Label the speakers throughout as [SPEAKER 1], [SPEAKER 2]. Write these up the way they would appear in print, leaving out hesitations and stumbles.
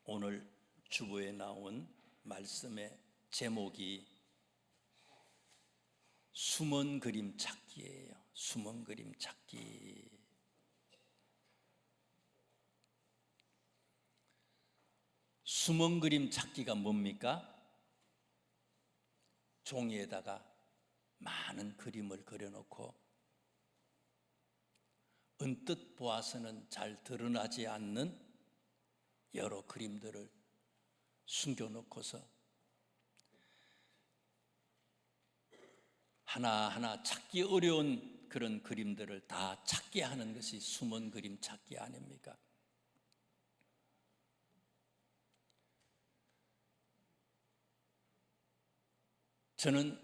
[SPEAKER 1] 오늘 주보에 나온 말씀의 제목이 숨은 그림 찾기예요. 숨은 그림 찾기. 숨은 그림 찾기가 뭡니까? 종이에다가 많은 그림을 그려놓고 언뜻 보아서는 잘 드러나지 않는 여러 그림들을 숨겨놓고서 하나하나 찾기 어려운 그런 그림들을 다 찾게 하는 것이 숨은 그림 찾기 아닙니까? 저는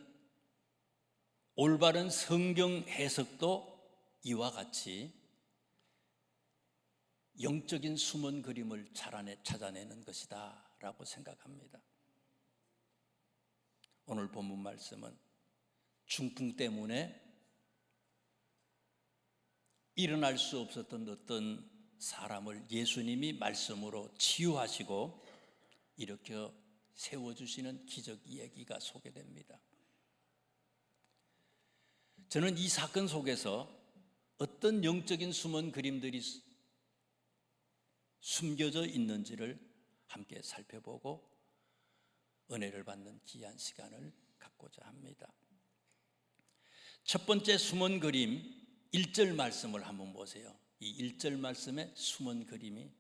[SPEAKER 1] 올바른 성경 해석도 이와 같이 영적인 숨은 그림을 찾아내는 것이다 라고 생각합니다. 오늘 본문 말씀은 중풍 때문에 일어날 수 없었던 어떤 사람을 예수님이 말씀으로 치유하시고 일으켜 세워주시는 기적 이야기가 소개됩니다. 저는 이 사건 속에서 어떤 영적인 숨은 그림들이 숨겨져 있는지를 함께 살펴보고 은혜를 받는 귀한 시간을 갖고자 합니다. 첫 번째 숨은 그림 1절 말씀을 한번 보세요. 이 1절 말씀에 숨은 그림이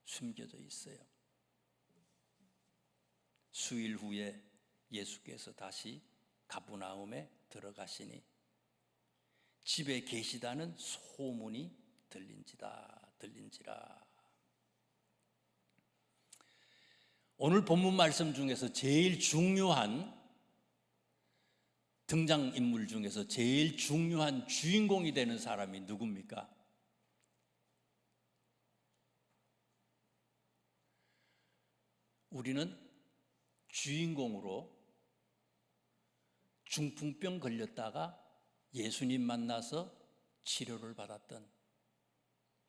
[SPEAKER 1] 숨겨져 있어요. 수일 후에 예수께서 다시 가브나움에 들어가시니 집에 계시다는 소문이 들린지라. 오늘 본문 말씀 중에서 제일 중요한 등장인물 중에서 제일 중요한 주인공이 되는 사람이 누굽니까? 우리는 주인공으로 중풍병 걸렸다가 예수님 만나서 치료를 받았던,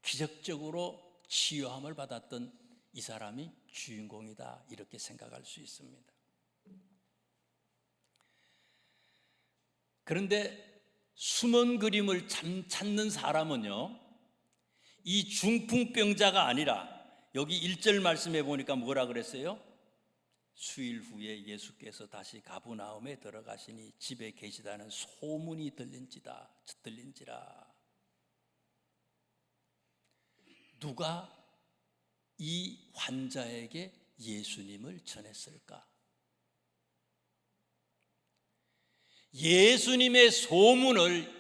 [SPEAKER 1] 기적적으로 치유함을 받았던 이 사람이 주인공이다, 이렇게 생각할 수 있습니다. 그런데 숨은 그림을 찾는 사람은요, 이 중풍병자가 아니라 여기 1절 말씀에 보니까 뭐라 그랬어요? 수일 후에 예수께서 다시 가브나움에 들어가시니 집에 계시다는 소문이 들린지라. 누가 이 환자에게 예수님을 전했을까? 예수님의 소문을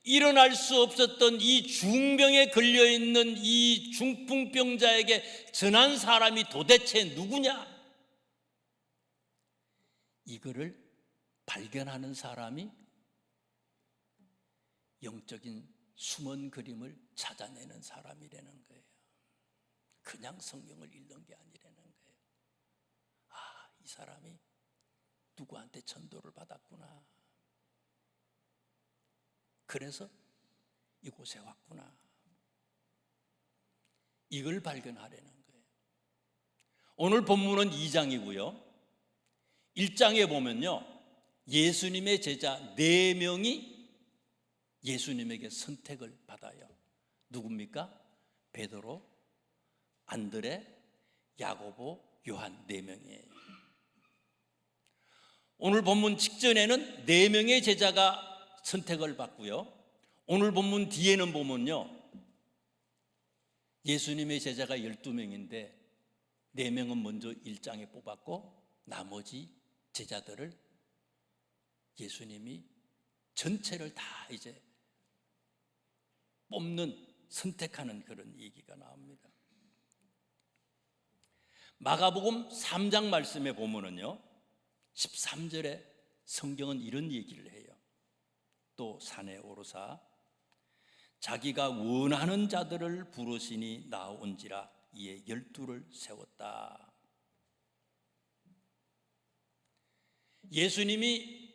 [SPEAKER 1] 일어날 수 없었던 이 중병에 걸려있는 이 중풍병자에게 전한 사람이 도대체 누구냐? 이거를 발견하는 사람이 영적인 숨은 그림을 찾아내는 사람이라는 거예요. 그냥 성경을 읽는 게 아니라는 거예요. 아, 이 사람이 누구한테 전도를 받았구나. 그래서 이곳에 왔구나. 이걸 발견하려는 거예요. 오늘 본문은 2장이고요. 1장에 보면요, 예수님의 제자 4명이 예수님에게 선택을 받아요. 누굽니까? 베드로, 안드레, 야고보, 요한 4명이에요. 오늘 본문 직전에는 4명의 제자가 선택을 받고요, 오늘 본문 뒤에는 보면요, 예수님의 제자가 12명인데 4명은 먼저 1장에 뽑았고 나머지 제자들을 예수님이 전체를 다 이제 선택하는 그런 얘기가 나옵니다. 마가복음 3장 말씀에 보면은요, 13절에 성경은 이런 얘기를 해요. 또 산에 오르사 자기가 원하는 자들을 부르시니 나온지라. 이에 12를 세웠다. 예수님이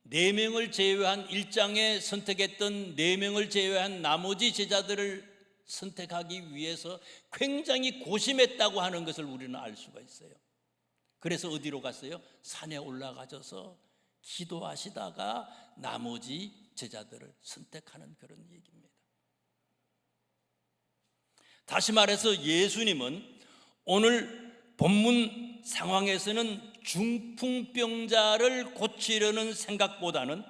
[SPEAKER 1] 4명을 제외한 1장에 선택했던 4명을 제외한 나머지 제자들을 선택하기 위해서 굉장히 고심했다고 하는 것을 우리는 알 수가 있어요. 그래서 어디로 갔어요? 산에 올라가셔서 기도하시다가 나머지 제자들을 선택하는 그런 얘기입니다. 다시 말해서 예수님은 오늘 본문 상황에서는 중풍병자를 고치려는 생각보다는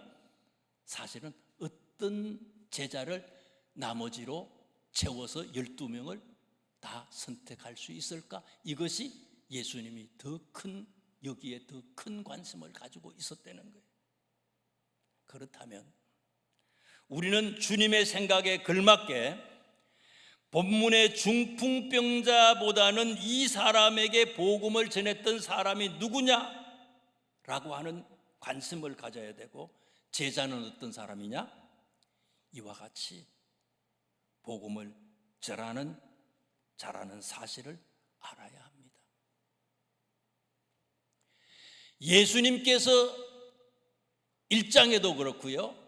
[SPEAKER 1] 사실은 어떤 제자를 나머지로 채워서 12명을 다 선택할 수 있을까? 이것이 예수님이 여기에 더 큰 관심을 가지고 있었다는 거예요. 그렇다면 우리는 주님의 생각에 걸맞게 본문의 중풍병자보다는 이 사람에게 복음을 전했던 사람이 누구냐라고 하는 관심을 가져야 되고, 제자는 어떤 사람이냐? 이와 같이 복음을 잘하는 사실을 알아야 합니다. 예수님께서 1장에도 그렇고요,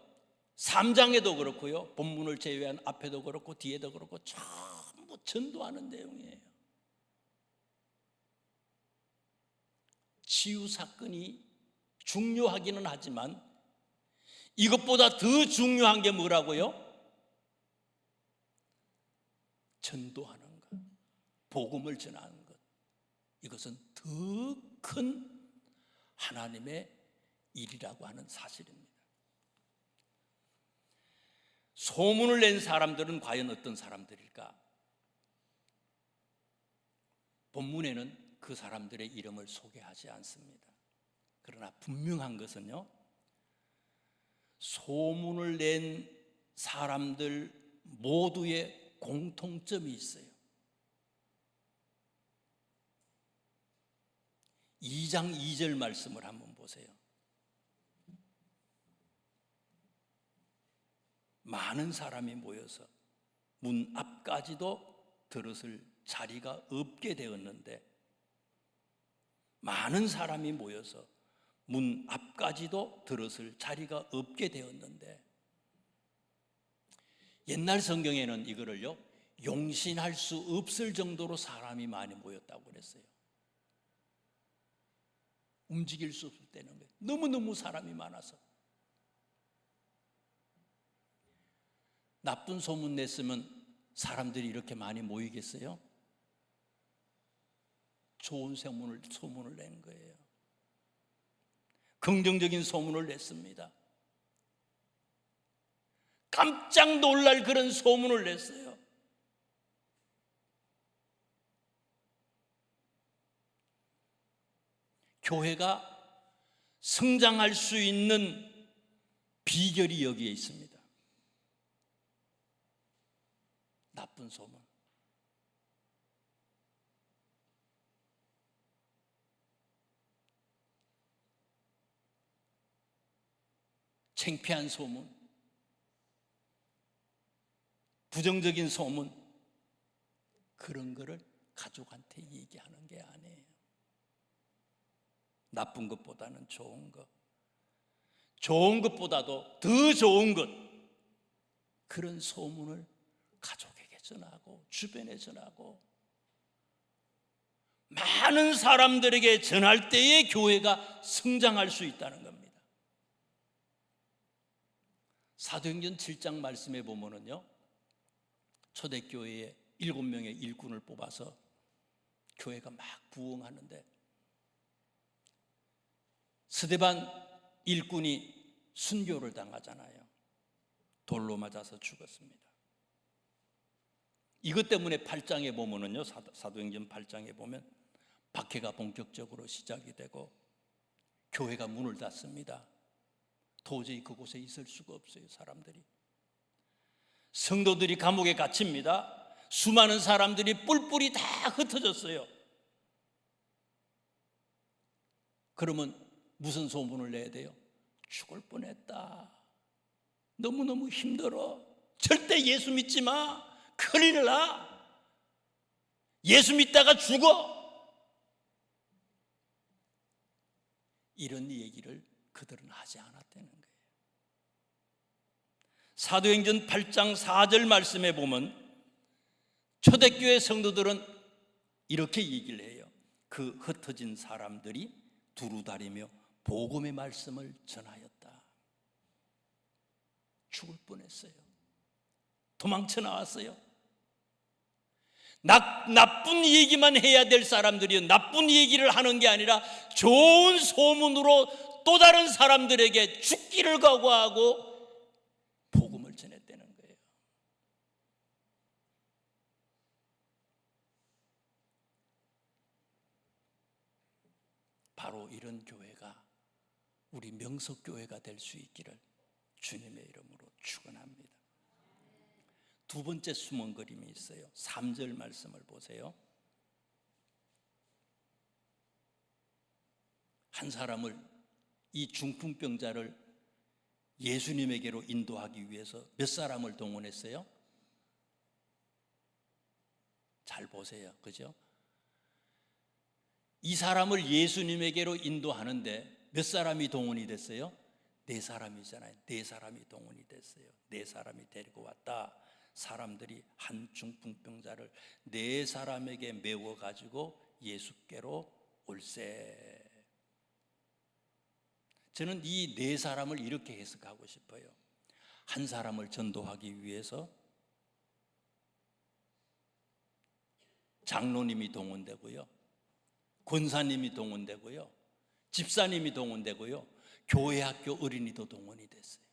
[SPEAKER 1] 3장에도 그렇고요, 본문을 제외한 앞에도 그렇고 뒤에도 그렇고 전부 전도하는 내용이에요. 치유 사건이 중요하기는 하지만 이것보다 더 중요한 게 뭐라고요? 전도하는 것, 복음을 전하는 것. 이것은 더 큰 하나님의 일이라고 하는 사실입니다. 소문을 낸 사람들은 과연 어떤 사람들일까? 본문에는 그 사람들의 이름을 소개하지 않습니다. 그러나 분명한 것은요, 소문을 낸 사람들 모두의 공통점이 있어요. 2장 2절 말씀을 한번 보세요. 많은 사람이 모여서 문 앞까지도 들었을 자리가 없게 되었는데, 많은 사람이 모여서 문 앞까지도 들었을 자리가 없게 되었는데, 옛날 성경에는 이거를요, 용신할 수 없을 정도로 사람이 많이 모였다고 그랬어요. 움직일 수 없을 때는 거예요. 너무너무 사람이 많아서. 나쁜 소문 냈으면 사람들이 이렇게 많이 모이겠어요? 좋은 소문을 낸 거예요. 긍정적인 소문을 냈습니다. 깜짝 놀랄 그런 소문을 냈어요. 교회가 성장할 수 있는 비결이 여기에 있습니다. 나쁜 소문. 창피한 소문, 부정적인 소문, 그런 거를 가족한테 얘기하는 게 아니에요. 나쁜 것보다는 좋은 것, 좋은 것보다도 더 좋은 것, 그런 소문을 가족에게 전하고 주변에 전하고 많은 사람들에게 전할 때에 교회가 성장할 수 있다는 겁니다. 사도행전 7장 말씀에 보면은요, 초대교회에 7명의 일꾼을 뽑아서 교회가 막 부흥하는데, 스데반 일꾼이 순교를 당하잖아요. 돌로 맞아서 죽었습니다. 이것 때문에 8장에 보면은요, 사도행전 8장에 보면 박해가 본격적으로 시작이 되고 교회가 문을 닫습니다. 도저히 그곳에 있을 수가 없어요. 사람들이, 성도들이 감옥에 갇힙니다. 수많은 사람들이 뿔뿔이 다 흩어졌어요. 그러면 무슨 소문을 내야 돼요? 죽을 뻔했다, 너무너무 힘들어, 절대 예수 믿지 마, 큰일 나, 예수 믿다가 죽어, 이런 얘기를 그들은 하지 않았다는 거예요. 사도행전 8장 4절 말씀에 보면 초대교회 성도들은 이렇게 얘기를 해요. 그 흩어진 사람들이 두루다니며 복음의 말씀을 전하였다. 죽을 뻔했어요. 도망쳐 나왔어요. 나쁜 얘기만 해야 될 사람들이요, 나쁜 얘기를 하는 게 아니라 좋은 소문으로 또 다른 사람들에게 죽기를 각오하고 복음을 전했다는 거예요. 바로 이런 교회가 우리 명석교회가 될 수 있기를 주님의 이름으로 축원합니다. 두 번째 숨은 그림이 있어요. 3절 말씀을 보세요. 한 사람을, 이 중풍병자를 예수님에게로 인도하기 위해서 몇 사람을 동원했어요? 잘 보세요. 그죠? 이 사람을 예수님에게로 인도하는데 몇 사람이 동원이 됐어요? 4사람이잖아요. 4사람이 동원이 됐어요. 4사람이 데리고 왔다. 사람들이 한 중풍병자를 4사람에게 메워 가지고 예수께로 올세. 저는 이 4사람을 이렇게 해석하고 싶어요. 한 사람을 전도하기 위해서 장로님이 동원되고요, 권사님이 동원되고요, 집사님이 동원되고요, 교회 학교 어린이도 동원이 됐어요.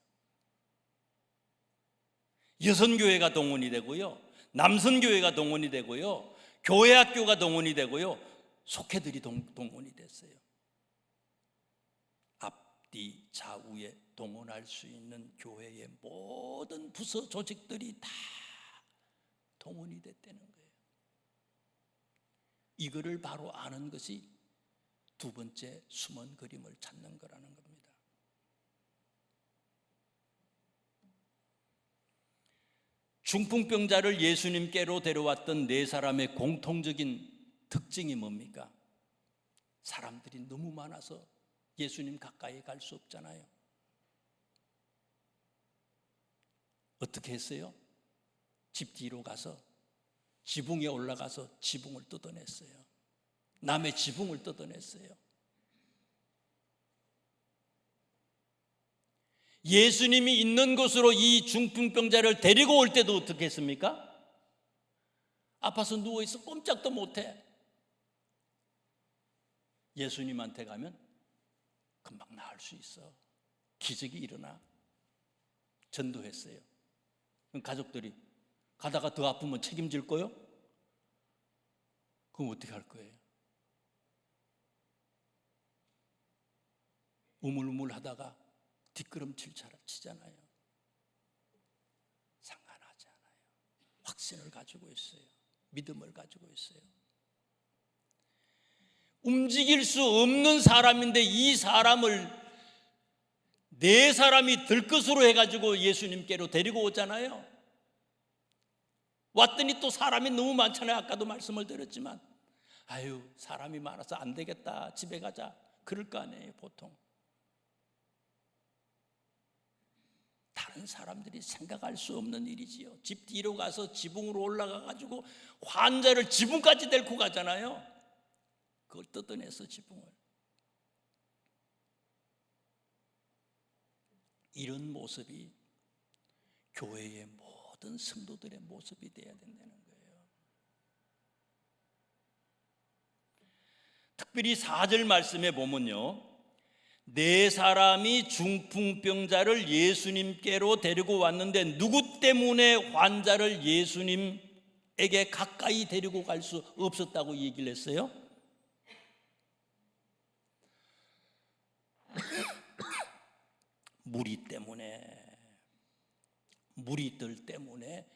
[SPEAKER 1] 여선교회가 동원이 되고요, 남선교회가 동원이 되고요, 교회 학교가 동원이 되고요, 속회들이 동원이 됐어요. 앞뒤 좌우에 동원할 수 있는 교회의 모든 부서 조직들이 다 동원이 됐다는 거예요. 이거를 바로 아는 것이 두 번째 숨은 그림을 찾는 거라는 겁니다. 중풍병자를 예수님께로 데려왔던 4사람의 공통적인 특징이 뭡니까? 사람들이 너무 많아서 예수님 가까이 갈 수 없잖아요. 어떻게 했어요? 집 뒤로 가서 지붕에 올라가서 지붕을 뜯어냈어요. 남의 지붕을 뜯어냈어요. 예수님이 있는 곳으로 이 중풍병자를 데리고 올 때도 어떻게 했습니까? 아파서 누워있어 꼼짝도 못해. 예수님한테 가면 금방 나을 수 있어. 기적이 일어나. 전도했어요. 그럼 가족들이 가다가 더 아프면 책임질 거요? 그럼 어떻게 할 거예요? 우물우물 하다가 뒷걸음질 치잖아요. 상관하지 않아요. 확신을 가지고 있어요. 믿음을 가지고 있어요. 움직일 수 없는 사람인데 이 사람을 4사람이 들것으로 해가지고 예수님께로 데리고 오잖아요. 왔더니 또 사람이 너무 많잖아요. 아까도 말씀을 드렸지만, 아유, 사람이 많아서 안 되겠다, 집에 가자, 그럴 거 아니에요. 보통 다른 사람들이 생각할 수 없는 일이지요. 집 뒤로 가서 지붕으로 올라가 가지고 환자를 지붕까지 데리고 가잖아요. 그걸 뜯어내서 지붕을. 이런 모습이 교회의 모든 성도들의 모습이 되어야 된다는 거예요. 특별히 4절 말씀에 보면요, 4사람이 중풍병자를 예수님께로 데리고 왔는데 누구 때문에 환자를 예수님에게 가까이 데리고 갈 수 없었다고 얘기를 했어요? 무리들 때문에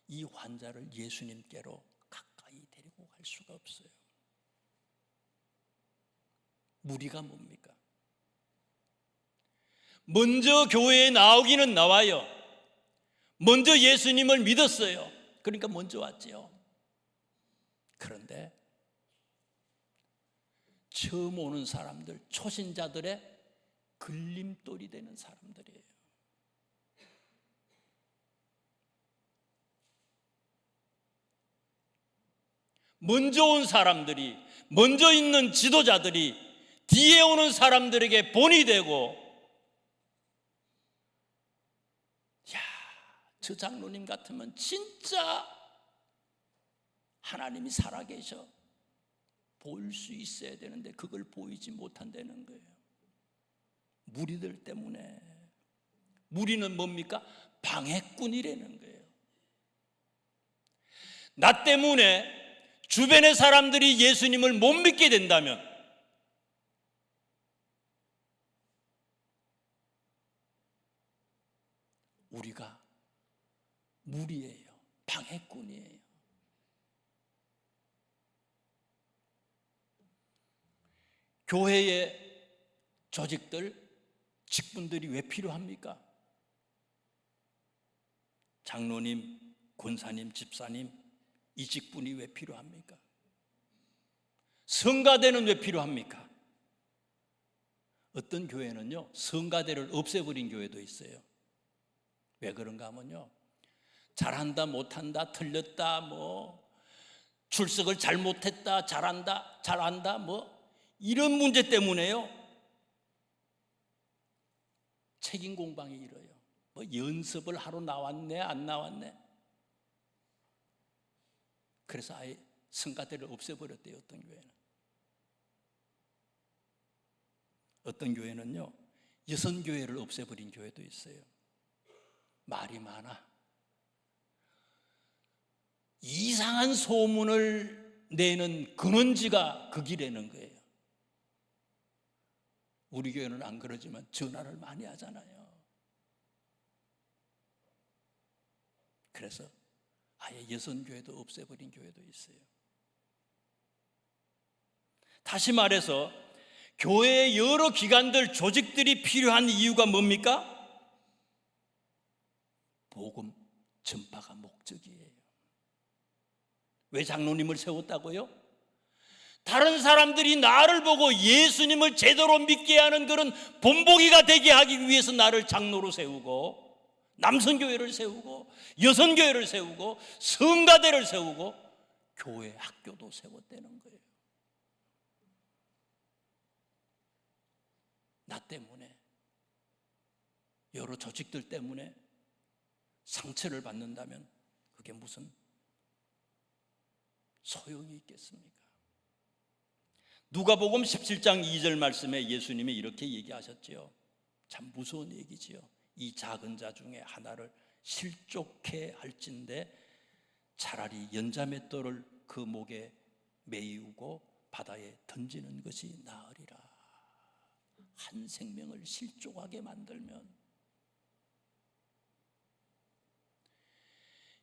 [SPEAKER 1] 이 환자를 예수님께로 가까이 데리고 갈 수가 없어요. 무리가 뭡니까? 먼저 교회에 나오기는 나와요. 먼저 예수님을 믿었어요. 그러니까 먼저 왔죠. 그런데 처음 오는 사람들, 초신자들의 걸림돌이 되는 사람들이에요. 먼저 온 사람들이, 먼저 있는 지도자들이 뒤에 오는 사람들에게 본이 되고, 야, 저 장로님 같으면 진짜 하나님이 살아계셔 보일 수 있어야 되는데 그걸 보이지 못한다는 거예요. 무리들 때문에. 무리는 뭡니까? 방해꾼이라는 거예요. 나 때문에 주변의 사람들이 예수님을 못 믿게 된다면 우리가 무리예요. 방해꾼이에요. 교회의 조직들, 직분들이 왜 필요합니까? 장로님, 권사님, 집사님, 이 직분이 왜 필요합니까? 성가대는 왜 필요합니까? 어떤 교회는요, 성가대를 없애버린 교회도 있어요. 왜 그런가 하면요, 잘한다, 못한다, 틀렸다, 출석을 잘못했다, 잘한다, 이런 문제 때문에요, 책임 공방이 일어요. 연습을 하러 나왔네, 안 나왔네. 그래서 아예 성가대를 없애버렸대요, 어떤 교회는. 어떤 교회는요, 여선교회를 없애버린 교회도 있어요. 말이 많아. 이상한 소문을 내는 근원지가 그 길에는 거예요. 우리 교회는 안 그러지만 전화를 많이 하잖아요. 그래서 아예 여선교회도 없애버린 교회도 있어요. 다시 말해서 교회의 여러 기관들, 조직들이 필요한 이유가 뭡니까? 복음 전파가 목적이에요. 왜 장로님을 세웠다고요? 다른 사람들이 나를 보고 예수님을 제대로 믿게 하는 그런 본보기가 되게 하기 위해서 나를 장로로 세우고, 남선교회를 세우고, 여선교회를 세우고, 성가대를 세우고, 교회 학교도 세웠다는 거예요. 나 때문에, 여러 조직들 때문에 상처를 받는다면 그게 무슨 소용이 있겠습니까? 누가복음 17장 2절 말씀에 예수님이 이렇게 얘기하셨지요. 참 무서운 얘기지요. 이 작은 자 중에 하나를 실족해 할진대 차라리 연자맷돌을 그 목에 매이고 바다에 던지는 것이 나으리라. 한 생명을 실족하게 만들면,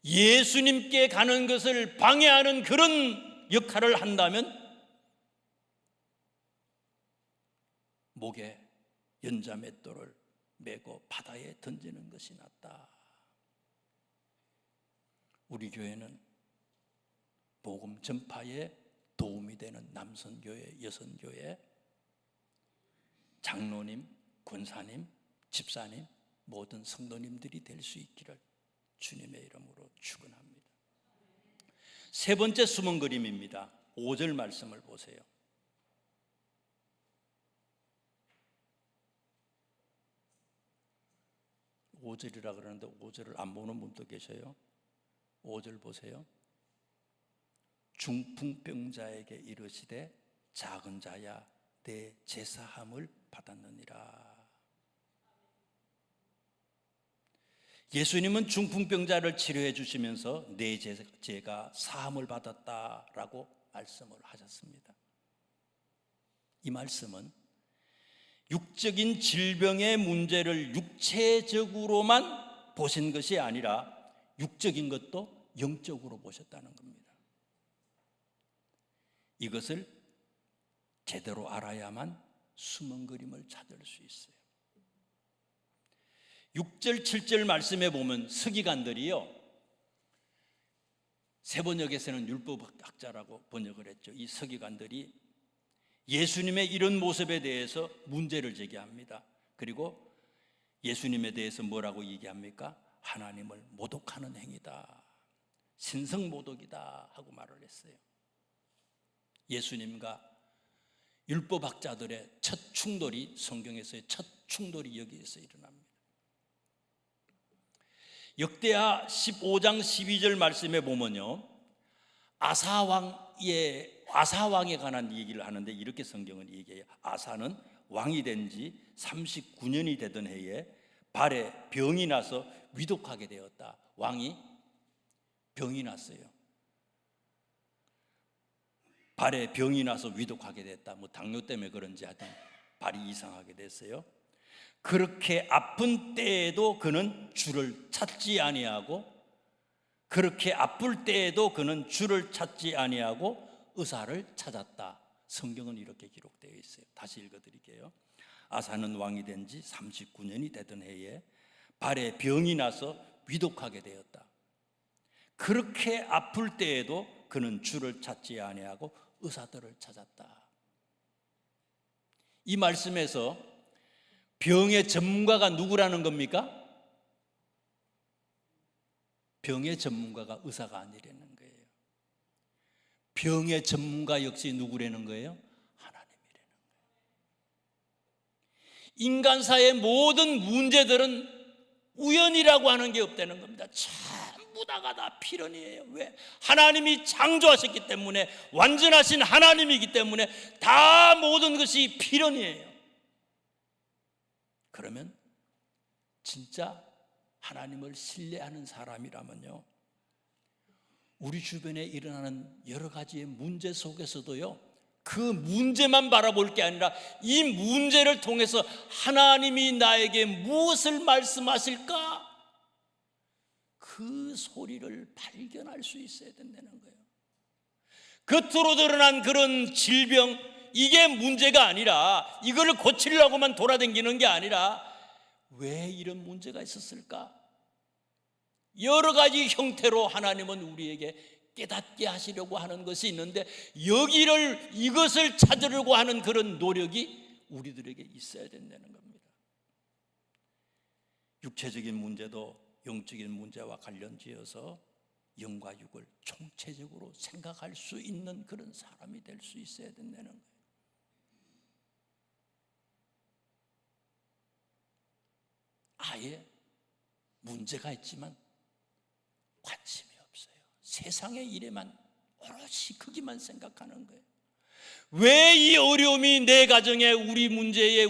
[SPEAKER 1] 예수님께 가는 것을 방해하는 그런 역할을 한다면 목에 연자맷돌을 메고 바다에 던지는 것이 낫다. 우리 교회는 복음 전파에 도움이 되는 남선교회, 여선교회, 장로님, 권사님, 집사님, 모든 성도님들이 될 수 있기를 주님의 이름으로 축원합니다. 세 번째 숨은 그림입니다. 5절 말씀을 보세요. 5절이라 그러는데 5절을 안 보는 분도 계셔요. 5절 보세요. 중풍병자에게 이르시되 작은 자야 내 제사함을 받았느니라. 예수님은 중풍병자를 치료해 주시면서 내 죄가 사함을 받았다라고 말씀을 하셨습니다. 이 말씀은 육적인 질병의 문제를 육체적으로만 보신 것이 아니라 육적인 것도 영적으로 보셨다는 겁니다. 이것을 제대로 알아야만 숨은 그림을 찾을 수 있어요. 6절, 7절 말씀에 보면 서기관들이요, 세번역에서는 율법학자라고 번역을 했죠. 이 서기관들이 예수님의 이런 모습에 대해서 문제를 제기합니다. 그리고 예수님에 대해서 뭐라고 얘기합니까? 하나님을 모독하는 행위다, 신성모독이다 하고 말을 했어요. 예수님과 율법학자들의 첫 충돌이, 성경에서의 첫 충돌이 여기에서 일어납니다. 역대하 15장 12절 말씀에 보면요, 아사왕에 관한 얘기를 하는데 이렇게 성경은 얘기해요. 아사는 왕이 된 지 39년이 되던 해에 발에 병이 나서 위독하게 되었다. 왕이 병이 났어요. 발에 병이 나서 위독하게 됐다. 뭐 당뇨 때문에 그런지 하여튼 발이 이상하게 됐어요. 그렇게 아픈 때에도 그는 주를 찾지 아니하고, 그렇게 아플 때에도 그는 주를 찾지 아니하고 의사를 찾았다. 성경은 이렇게 기록되어 있어요. 다시 읽어드릴게요. 아사는 왕이 된 지 39년이 되던 해에 발에 병이 나서 위독하게 되었다. 그렇게 아플 때에도 그는 주를 찾지 아니하고 의사들을 찾았다. 이 말씀에서 병의 전문가가 누구라는 겁니까? 병의 전문가가 의사가 아니라는 거예요. 병의 전문가 역시 누구라는 거예요? 하나님이라는 거예요. 인간사의 모든 문제들은 우연이라고 하는 게 없다는 겁니다. 전부 다가 필연이에요. 왜? 하나님이 창조하셨기 때문에, 완전하신 하나님이기 때문에 다 모든 것이 필연이에요. 그러면 진짜 하나님을 신뢰하는 사람이라면요, 우리 주변에 일어나는 여러 가지의 문제 속에서도요, 그 문제만 바라볼 게 아니라 이 문제를 통해서 하나님이 나에게 무엇을 말씀하실까? 그 소리를 발견할 수 있어야 된다는 거예요. 겉으로 드러난 그런 질병, 이게 문제가 아니라, 이걸 고치려고만 돌아다니는 게 아니라 왜 이런 문제가 있었을까? 여러 가지 형태로 하나님은 우리에게 깨닫게 하시려고 하는 것이 있는데, 이것을 찾으려고 하는 그런 노력이 우리들에게 있어야 된다는 겁니다. 육체적인 문제도 영적인 문제와 관련지어서 영과 육을 총체적으로 생각할 수 있는 그런 사람이 될 수 있어야 된다는 거예요. 아예 문제가 있지만 관심이 없어요. 세상의 일에만 오롯이 거기만 생각하는 거예요. 왜 이 어려움이 내 가정에, 우리 문제에,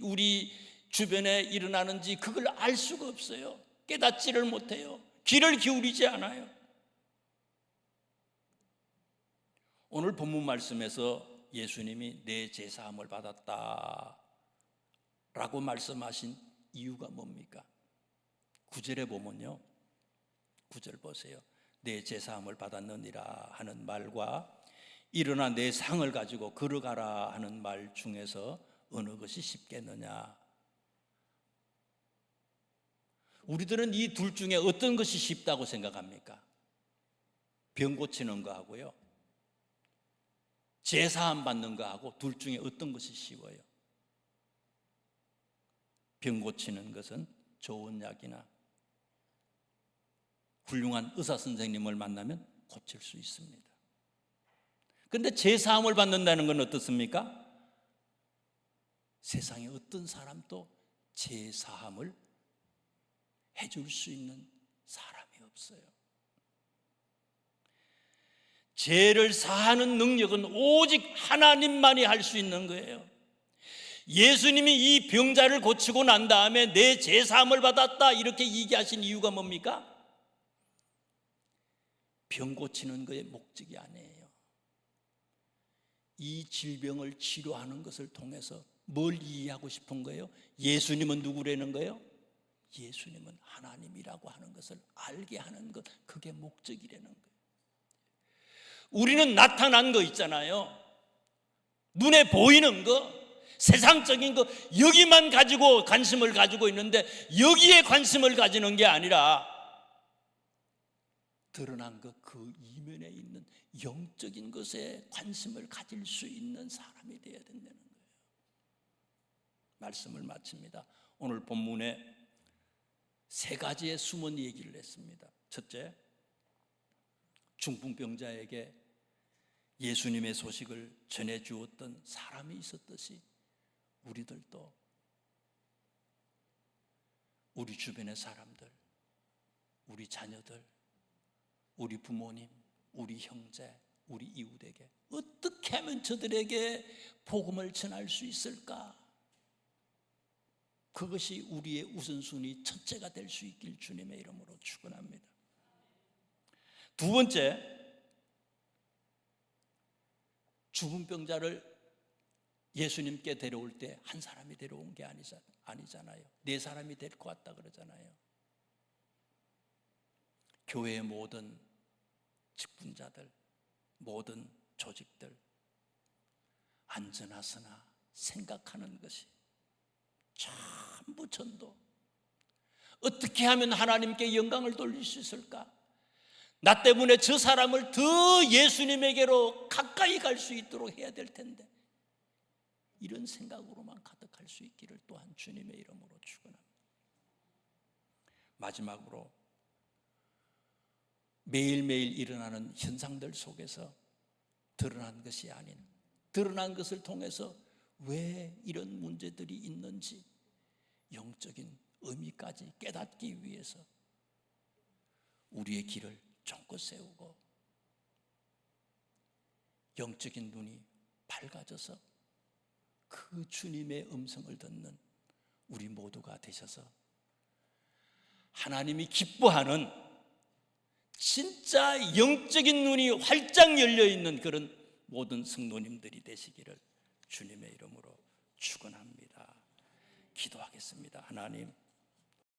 [SPEAKER 1] 우리 주변에 일어나는지 그걸 알 수가 없어요. 깨닫지를 못해요. 귀를 기울이지 않아요. 오늘 본문 말씀에서 예수님이 내 제사함을 받았다 라고 말씀하신 이유가 뭡니까? 9절에 보면요, 9절 보세요. 내 제사함을 받았느니라 하는 말과 일어나 내 상을 가지고 걸어가라 하는 말 중에서 어느 것이 쉽겠느냐? 우리들은 이 둘 중에 어떤 것이 쉽다고 생각합니까? 병 고치는 거하고요, 제사함 받는 거하고 둘 중에 어떤 것이 쉬워요? 병 고치는 것은 좋은 약이나 훌륭한 의사 선생님을 만나면 고칠 수 있습니다. 그런데 제사함을 받는다는 건 어떻습니까? 세상에 어떤 사람도 제사함을 해줄 수 있는 사람이 없어요. 죄를 사하는 능력은 오직 하나님만이 할 수 있는 거예요. 예수님이 이 병자를 고치고 난 다음에 내 제사함을 받았다 이렇게 얘기하신 이유가 뭡니까? 병 고치는 거에 목적이 아니에요. 이 질병을 치료하는 것을 통해서 뭘 이해하고 싶은 거예요? 예수님은 누구라는 거예요? 예수님은 하나님이라고 하는 것을 알게 하는 것, 그게 목적이라는 거예요. 우리는 나타난 거 있잖아요. 눈에 보이는 거, 세상적인 거, 여기만 가지고 관심을 가지고 있는데, 여기에 관심을 가지는 게 아니라 드러난 것, 그 이면에 있는 영적인 것에 관심을 가질 수 있는 사람이 되어야 된다는 거예요. 말씀을 마칩니다. 오늘 본문에 세 가지의 숨은 얘기를 했습니다. 첫째, 중풍병자에게 예수님의 소식을 전해 주었던 사람이 있었듯이 우리들도 우리 주변의 사람들, 우리 자녀들, 우리 부모님, 우리 형제, 우리 이웃에게 어떻게 하면 저들에게 복음을 전할 수 있을까? 그것이 우리의 우선순위 첫째가 될 수 있길 주님의 이름으로 축원합니다. 두 번째, 죽은 병자를 예수님께 데려올 때 한 사람이 데려온 게 아니잖아요. 네 사람이 데리고 왔다 그러잖아요. 교회의 모든 직분자들, 모든 조직들 안전하으나 생각하는 것이 전부 전도. 어떻게 하면 하나님께 영광을 돌릴 수 있을까? 나 때문에 저 사람을 더 예수님에게로 가까이 갈 수 있도록 해야 될 텐데, 이런 생각으로만 가득할 수 있기를 또한 주님의 이름으로 축원합니다. 마지막으로 매일매일 일어나는 현상들 속에서 드러난 것이 아닌, 드러난 것을 통해서 왜 이런 문제들이 있는지 영적인 의미까지 깨닫기 위해서 우리의 길을 쫑긋 세우고 영적인 눈이 밝아져서 그 주님의 음성을 듣는 우리 모두가 되셔서 하나님이 기뻐하는 진짜 영적인 눈이 활짝 열려있는 그런 모든 성도님들이 되시기를 주님의 이름으로 축원합니다. 기도하겠습니다. 하나님,